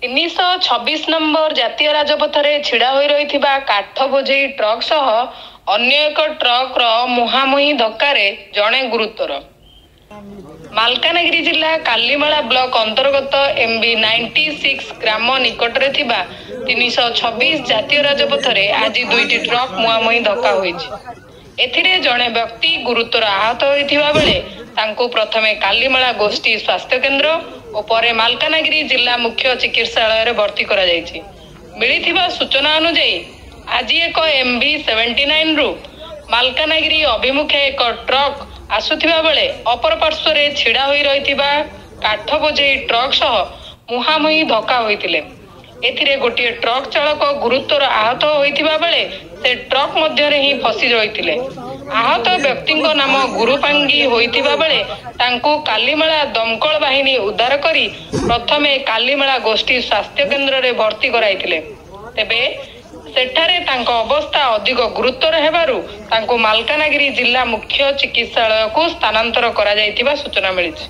326 number जातीय राजपथरे छिड़ा होई रहिथिबा काठ बोझेई ट्रक सह अन्य एक ट्रक मुहांमुही धक्कारे जणे गुरुतर। मालकानगिरी जिला कालीमाला ब्लॉक अंतर्गत MB 96 ग्राम निकटरे थिबा 326 जातीय राजपथरे आज दुईटी ट्रक मुहांमुही धक्का होईछि। एथिरे जणे व्यक्ति गुरुतर आहत होइथिबा बेले तांको प्रथमे कालीमाला गोष्ठी स्वास्थ्य केन्द्र और परे मालकानगिरी जिला मुख्य चिकित्सालय भर्ती करा जायछि। मिलिथिबा सूचना अनुसार आज एक MB 79 रु मालकानगिरी अभिमुखे एक ट्रक आसुथिबा बेले अपर पार्श्व रे छिड़ा होई रहिथिबा काठ बोझेई ट्रक सह मुहांमुही धक्का होइतिले। एथिरे गोटे ट्रक चालक गुरुतर आहत होइथिबा बेले से ट्रक मध्यरे ही फसी रहिथिले। आहत व्यक्तिंको नाम गुरुपांगी होइथिबा बेले तांको कालीमाला दमकल बाहिनी उद्धार करी प्रथमे कालीमाला गोष्ठी स्वास्थ्य केन्द्र रे भर्ती कराइथिले। तेबे सेठारे तांको अवस्था अधिक गुरुतर हेबारु तांको मालकानगिरी जिला मुख्य चिकित्सालय को स्थानांतर करा जाइथिबा सूचना मिलिछि।